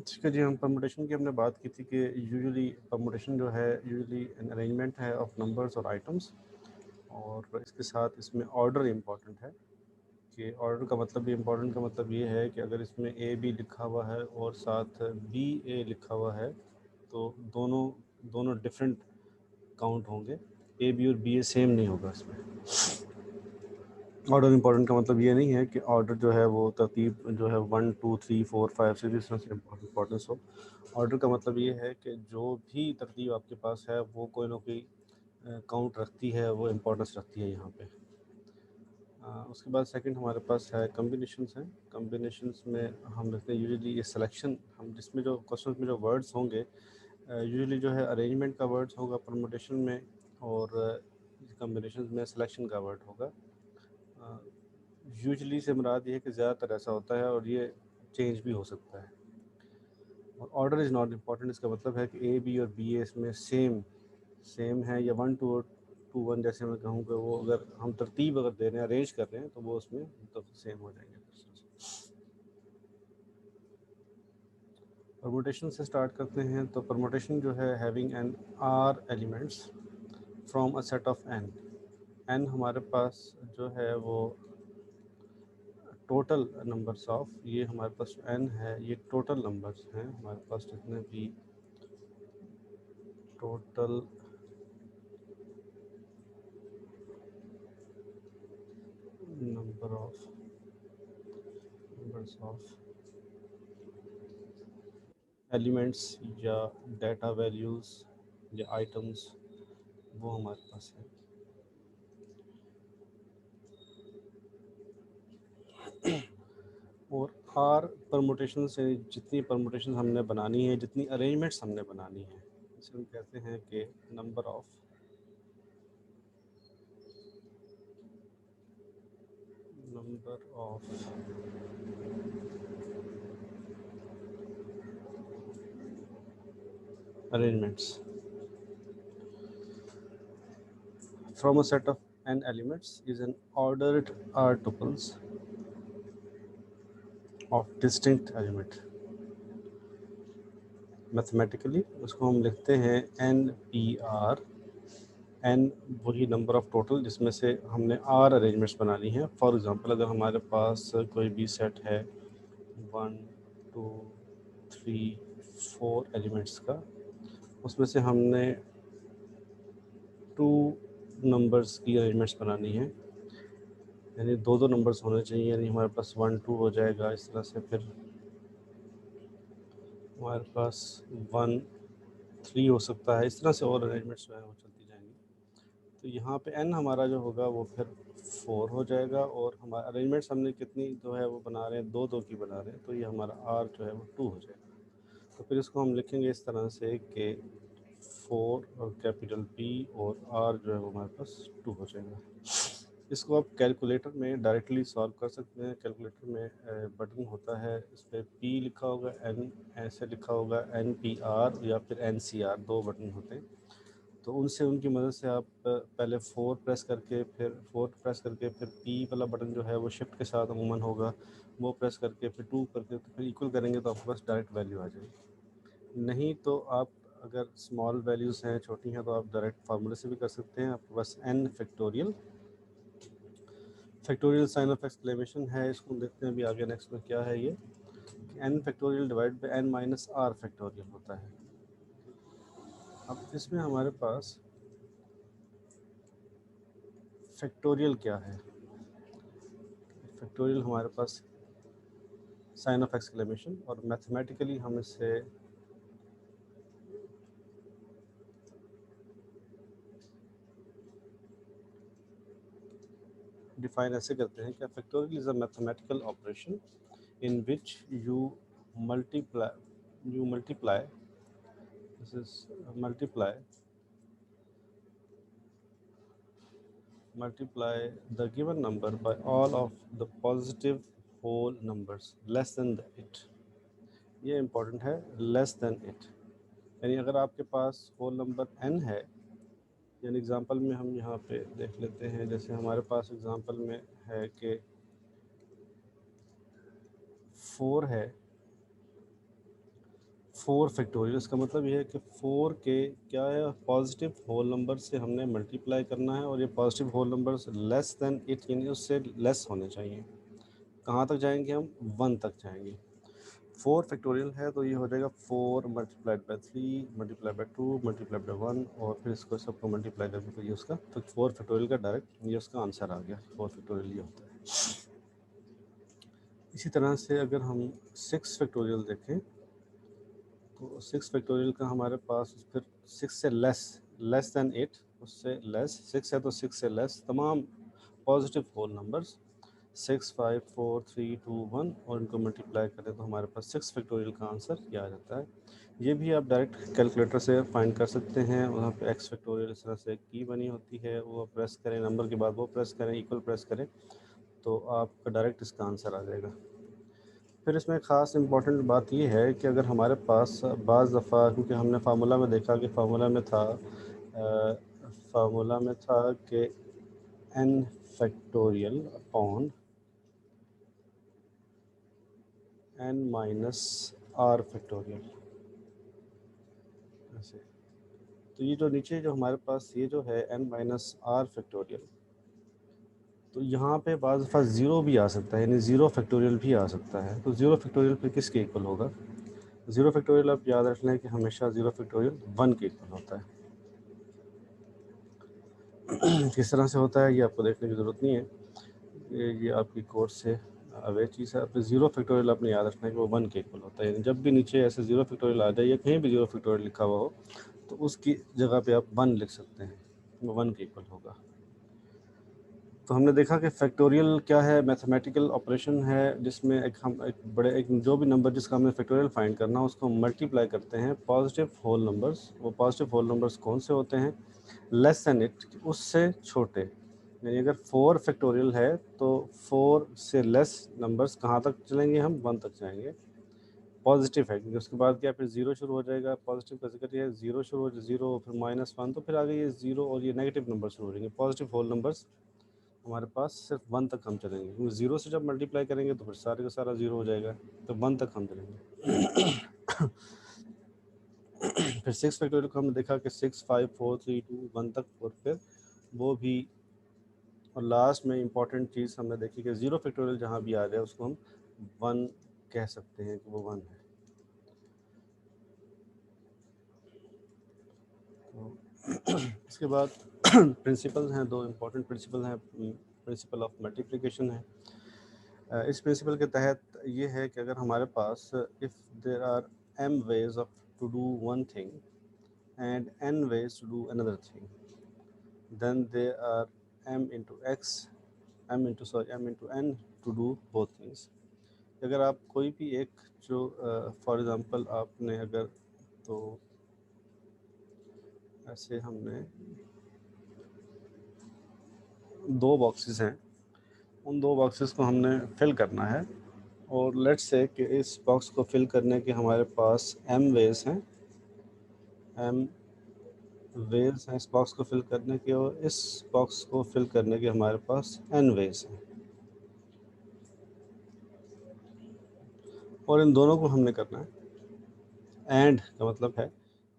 ठीक है जी, हम परमुटेशन की हमने बात की थी कि यूजुअली परमुटेशन जो है यूजुअली एन अरेंजमेंट है ऑफ नंबर्स और आइटम्स, और इसके साथ इसमें ऑर्डर इम्पॉर्टेंट है कि ऑर्डर का मतलब भी इम्पॉर्टेंट का मतलब ये है कि अगर इसमें ए बी लिखा हुआ है और साथ बी ए लिखा हुआ है तो दोनों दोनों डिफरेंट काउंट होंगे, ए बी और बी ए सेम नहीं होगा इसमें। ऑर्डर इम्पॉर्टेंट का मतलब ये नहीं है कि ऑर्डर जो है वो तरतीब जो है 1 2 3 4 5 6 इस तरह से इम्पोर्टेंस हो। ऑर्डर का मतलब ये है कि जो भी तरतीब आपके पास है वो कोई ना कोई काउंट रखती है, वो इम्पोर्टेंस रखती है यहाँ पे। उसके बाद सेकंड हमारे पास है कम्बिनेशंस हैं। कम्बिनेशंस में हम देखते हैं यूजुअली ये सिलेक्शन, हम जिसमें जो क्वेश्चन में जो वर्ड्स होंगे यूजुअली जो है अरेंजमेंट का वर्ड्स होगा परमुटेशन में, और कम्बिनेशन में सिलेक्शन का वर्ड होगा। यूजुअली से मुराद ये है कि ज़्यादातर ऐसा होता है और ये चेंज भी हो सकता है। और ऑर्डर इज़ नॉट इम्पॉर्टेंट, इसका मतलब है कि ए बी और बी ए इसमें सेम है या 1 2 2 1 जैसे मैं कहूँ कि वो अगर हम तरतीब अगर दे रहे हैं, अरेंज कर रहे हैं, तो वो उसमें तो सेम हो जाएंगे। परमुटेशन से स्टार्ट करते हैं। तो परमुटेशन जो है having n r elements from a set of n. N हमारे पास जो है वो टोटल नंबर्स ऑफ, ये हमारे पास एन है ये टोटल नंबर्स हैं हमारे पास जितने भी टोटल नंबर्स ऑफ एलिमेंट्स या डाटा वैल्यूज़ या आइटम्स, वो हमारे पास है। और आर परमुटेशन से जितनी परमुटेशन हमने बनानी है, जितनी अरेंजमेंट्स हमने बनानी है, इसे हम कहते हैं कि number of arrangements from a set of n elements is an ordered R tuples of distinct element. Mathematically उसको हम लिखते हैं एन पी आर। एन वही नंबर ऑफ टोटल जिसमें से हमने आर अरेंजमेंट्स बनानी है। फॉर एग्जांपल अगर हमारे पास कोई भी सेट है 1 2 3 4 एलिमेंट्स का, उसमें से हमने 2 नंबर्स की अरेंजमेंट्स बनानी है, यानी दो दो नंबर्स होने चाहिए, यानी हमारे पास 1 2 हो जाएगा। इस तरह से फिर हमारे पास 1 3 हो सकता है। इस तरह से और अरेंजमेंट्स जो है वो चलती जाएंगी। तो यहाँ पे n हमारा जो होगा वो फिर 4 हो जाएगा, और हमारा अरेंजमेंट्स हमने कितनी जो है वो बना रहे हैं, दो दो की बना रहे हैं, तो ये हमारा r जो है वो 2 हो जाएगा। तो फिर इसको हम लिखेंगे इस तरह से कि 4 और कैपिटल P और r जो है वो हमारे पास 2 हो जाएगा। इसको आप कैलकुलेटर में डायरेक्टली सॉल्व कर सकते हैं। कैलकुलेटर में बटन होता है, इस पर P लिखा होगा, N ऐसे लिखा होगा, NPR या फिर NCR, दो बटन होते हैं। तो उनसे उनकी मदद से आप पहले 4 प्रेस करके फिर P वाला बटन जो है वो शिफ्ट के साथ अमूमन होगा, वो प्रेस करके फिर 2 करके तो फिर इक्वल करेंगे तो आपके पास डायरेक्ट वैल्यू आ जाएगी। नहीं तो आप अगर स्मॉल वैल्यूज़ हैं, छोटी हैं, तो आप डायरेक्ट फार्मूले से भी कर सकते हैं। आपके पास n factorial sign of exclamation है। इसको देखते हैं अभी आगे नेक्स्ट में क्या है ये, n factorial divide by n minus r factorial होता है। अब इसमें हमारे पास फैक्टोरियल क्या है? फैक्टोरियल हमारे पास साइन ऑफ एक्सक्लेमेशन, और मैथमेटिकली हम इसे डिफाइन ऐसे करते हैं कि factorial is a mathematical operation in which you multiply this is multiply the given number by all of the positive whole numbers less than it। ये important है, less than it, यानी अगर आपके पास होल नंबर n है, यानी example में हम यहाँ पे देख लेते हैं, जैसे हमारे पास एग्जांपल में है कि 4 है 4 फैक्टोरियल, इसका मतलब ये है कि 4 के क्या है, पॉजिटिव होल नंबर से हमने मल्टीप्लाई करना है और ये positive whole number less than 8 यानी उससे लेस होने चाहिए। कहाँ तक जाएंगे हम, 1 तक जाएंगे। 4 फैक्टोरियल है तो ये हो जाएगा 4 multiplied by 3 multiplied by 2 multiplied by 1 और फिर इसको सबको मल्टीप्लाई करके तो ये उसका तो 4 फैक्टोरियल का डायरेक्ट ये उसका आंसर आ गया। 4 फैक्टोरियल ये होता है। इसी तरह से अगर हम 6 फैक्टोरियल देखें तो 6 फैक्टोरियल का हमारे पास फिर 6 से लेस दैन 8, उससे लेस 6 है तो 6 से लेस तमाम पॉजिटिव होल नंबर्स 6 5 4 3 2 1 और इनको मल्टीप्लाई करें तो हमारे पास 6 फैक्टोरियल का आंसर ये आ जाता है। ये भी आप डायरेक्ट कैलकुलेटर से फाइंड कर सकते हैं। वहाँ पे एक्स फैक्टोरियल इस तरह से की बनी होती है, वो प्रेस करें, नंबर के बाद वो प्रेस करें, इक्वल प्रेस करें तो आपका डायरेक्ट इसका आंसर आ जाएगा। फिर इसमें ख़ास इम्पॉर्टेंट बात ये है कि अगर हमारे पास बाज़ दफ़ा, क्योंकि हमने फार्मूला में देखा कि फार्मूला में था कि n factorial upon n minus r factorial, ऐसे। तो ये जो नीचे जो हमारे पास ये जो है n माइनस r फैक्टोरियल, तो यहाँ पे बाज़ दफ़ा ज़ीरो भी आ सकता है, यानी ज़ीरो फैक्टोरियल भी आ सकता है। तो ज़ीरो फैक्टोरियल फिर किसके इक्वल होगा, ज़ीरो फैक्टोरियल आप याद रख लें कि हमेशा ज़ीरो फैक्टोरियल 1 के इक्वल होता है। किस तरह से होता है ये आपको देखने की ज़रूरत नहीं है, ये आपकी कोर्स से अवे चीज़ है। अपने ज़ीरो फैक्टोरियल आपने याद रखना है कि वो 1 के इक्वल होता है। यानी जब भी नीचे ऐसे ज़ीरो फैक्टोरियल आ जाए या कहीं भी ज़ीरो फैक्टोरियल लिखा हुआ हो तो उसकी जगह पे आप 1 लिख सकते हैं, वो 1 के इक्वल होगा। तो हमने देखा कि फैक्टोरियल क्या है, मैथमेटिकल ऑपरेशन है जिसमें एक जो भी नंबर जिसका हमें फैक्टोरियल फाइंड करना है उसको मल्टीप्लाई करते हैं पॉजिटिव होल नंबर्स। वो पॉजिटिव होल नंबर्स कौन से होते हैं, लेस दैन इट, उससे छोटे। यानी अगर 4 फैक्टोरियल है तो 4 से लेस नंबर्स कहाँ तक चलेंगे, हम 1 तक जाएंगे। पॉजिटिव है क्योंकि उसके बाद क्या फिर ज़ीरो शुरू हो जाएगा, पॉजिटिव का जिक्र है, ज़ीरो शुरू हो, ज़ीरो फिर -1 तो फिर आगे ये ज़ीरो और ये नेगेटिव नंबर शुरू हो जाएंगे। पॉजिटिव होल नंबर्स हमारे पास सिर्फ 1 तक हम चलेंगे, क्योंकि ज़ीरो से जब मल्टीप्लाई करेंगे तो फिर सारे का सारा ज़ीरो हो जाएगा, तो 1 तक हम चलेंगे। फिर 6 फैक्टोरियल को हमने देखा कि 6 5 4 3 2 1 तक, और फिर वो भी, और लास्ट में इम्पॉर्टेंट चीज़ हमने देखी कि ज़ीरो फैक्टोरियल जहाँ भी आ जाए उसको हम 1 कह सकते हैं कि वो 1 है। तो इसके बाद प्रिंसिपल्स हैं, दो इम्पॉर्टेंट प्रिंसिपल हैं। प्रिंसिपल ऑफ मल्टीप्लिकेशन है। इस प्रिंसिपल के तहत ये है कि अगर हमारे पास if there are m ways of to do one thing and n ways to do another thing, then there are m into n to do both things। अगर आप कोई भी एक जो फॉर एग्ज़ाम्पल आपने अगर, तो ऐसे हमने दो बॉक्सेस हैं, उन दो बॉक्सेस को हमने फिल करना है और लेट्स से कि इस बॉक्स को फिल करने के हमारे पास m वेज हैं, m वेज हैं इस बॉक्स को फिल करने के, और इस बॉक्स को फिल करने के हमारे पास n वेज हैं, और इन दोनों को हमने करना है। एंड का मतलब है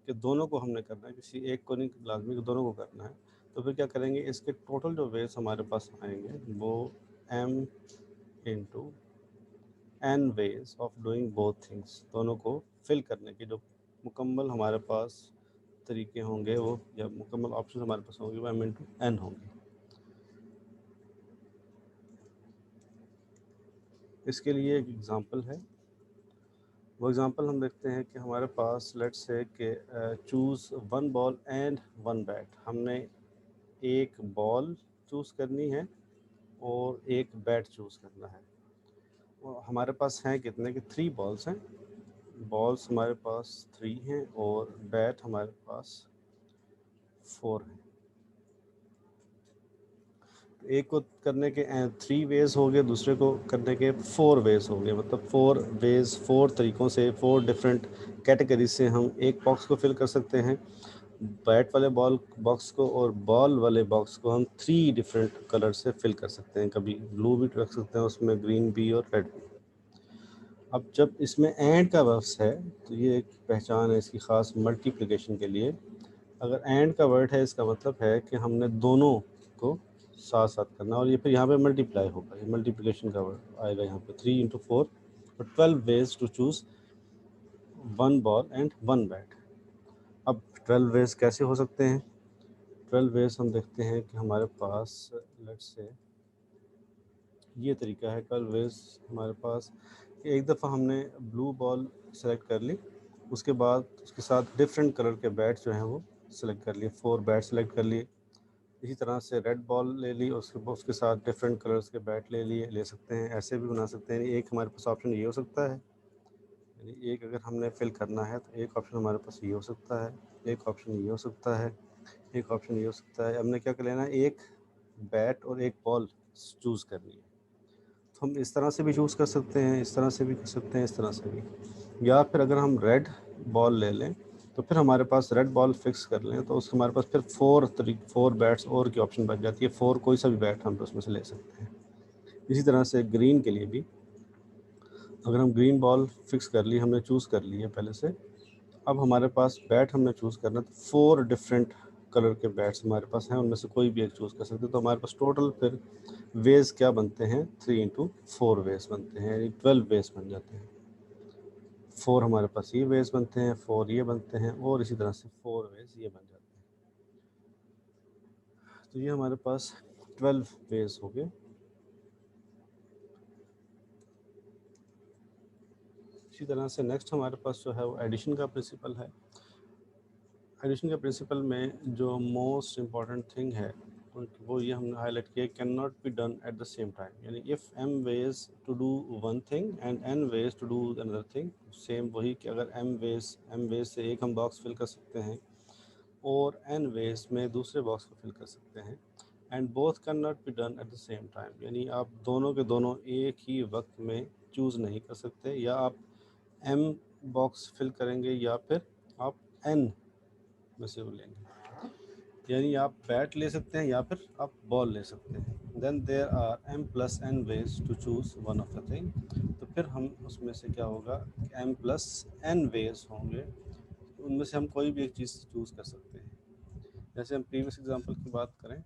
कि दोनों को हमने करना है, किसी एक को नहीं लाजमी, दोनों को करना है। तो फिर क्या करेंगे, इसके टोटल जो वेज हमारे पास आएंगे वो m into n ways of doing both things, दोनों को फिल करने के जो मुकम्मल हमारे पास तरीके होंगे वो, या मुकम्मल ऑप्शन हमारे पास होंगे वो m इंटू n होंगे। इसके लिए एक एग्ज़ाम्पल है, वो एग्ज़ाम्पल हम देखते हैं कि हमारे पास लेट्स से कि choose one ball and one bat, हमने एक बॉल चूज़ करनी है और एक बैट चूज़ करना है। और हमारे पास हैं कितने कि 3 बॉल्स हैं, बॉल्स हमारे पास 3 हैं और बैट हमारे पास 4 हैं। एक को करने के 3 वेज हो गए, दूसरे को करने के 4 वेज हो गए, मतलब 4 वेज, 4 तरीक़ों से, 4 डिफरेंट कैटेगरी से हम एक बॉक्स को फिल कर सकते हैं। बैट वाले बॉल बॉक्स को और बॉल वाले बॉक्स को हम 3 डिफरेंट कलर से फिल कर सकते हैं, कभी ब्लू भी रख सकते हैं उसमें, ग्रीन भी और रेड भी। अब जब इसमें एंड का वर्ड्स है तो ये एक पहचान है इसकी ख़ास मल्टीप्लिकेशन के लिए। अगर एंड का वर्ड है इसका मतलब है कि हमने दोनों को साथ साथ करना, और ये फिर यहाँ पे मल्टीप्लाई होगा, ये मल्टीप्लिकेशन का वर्ड आएगा यहाँ पे 3 इंटू 4 और 12 ways to choose 1 ball and 1 bat. अब 12 वेज कैसे हो सकते हैं? 12 वेज हम देखते हैं कि हमारे पास लेट्स से ये तरीका है 12 वेज हमारे पास कि एक दफ़ा हमने ब्लू बॉल सेलेक्ट कर ली, उसके बाद उसके साथ डिफरेंट कलर के बैट जो हैं वो सेलेक्ट कर लिए, 4 बैट सेलेक्ट कर लिए। इसी तरह से रेड बॉल ले ली, उसके साथ डिफरेंट कलर्स के बैट ले सकते हैं, ऐसे भी बना सकते हैं। एक हमारे पास ऑप्शन ये हो सकता है, यानी एक अगर हमने फिल करना है तो एक ऑप्शन हमारे पास ये हो सकता है, एक ऑप्शन ये हो सकता है, एक ऑप्शन ये हो सकता है। हमने क्या कर लेना है, एक बैट और एक बॉल चूज़ करनी है। तो हम इस तरह से भी चूज़ कर सकते हैं, इस तरह से भी कर सकते हैं, इस तरह से भी। या फिर अगर हम रेड बॉल ले लें तो फिर हमारे पास रेड बॉल फिक्स कर लें तो उसके हमारे पास फिर 4 बैट्स और की ऑप्शन बच जाती है। 4 कोई सा भी बैट हम उसमें से ले सकते हैं। इसी तरह से ग्रीन के लिए भी अगर हम ग्रीन बॉल फिक्स कर ली, हमने चूज़ कर ली है पहले से, अब हमारे पास बैट हमने चूज़ करना तो 4 डिफरेंट कलर के बैट्स हमारे पास हैं, उनमें से कोई भी एक चूज़ कर सकते हैं। तो हमारे पास टोटल फिर वेज क्या बनते हैं, 3 इंटू 4 वेज बनते हैं, यानी 12 वेज बन जाते हैं। 4 हमारे पास ये वेज बनते हैं, 4 ये बनते हैं और इसी तरह से 4 वेज ये बन जाते हैं। तो ये हमारे पास 12 वेज हो गए। इसी तरह से नेक्स्ट हमारे पास जो है वो एडिशन का प्रिंसिपल है। एडिशन के प्रिंसिपल में जो मोस्ट इम्पॉर्टेंट थिंग है वो ये हमने हाईलाइट किया, can not be done at the same time. यानी if m ways to do one thing and n ways to do another thing, same वही कि अगर m वेज से एक हम बॉक्स फिल कर सकते हैं और n वेज में दूसरे बॉक्स को फिल कर सकते हैं, and both can not be done at the same time. यानी आप दोनों के दोनों एक ही वक्त में चूज़ नहीं कर सकते, या आप m बॉक्स फिल करेंगे या फिर आप n में से वो लेंगे। यानी आप बैट ले सकते हैं या फिर आप बॉल ले सकते हैं। Then there are m+n ways to choose one of the thing. तो फिर हम उसमें से क्या होगा, m+n वेज होंगे, उनमें से हम कोई भी एक चीज़ चूज़ कर सकते हैं। जैसे हम प्रीवियस एग्जांपल की बात करें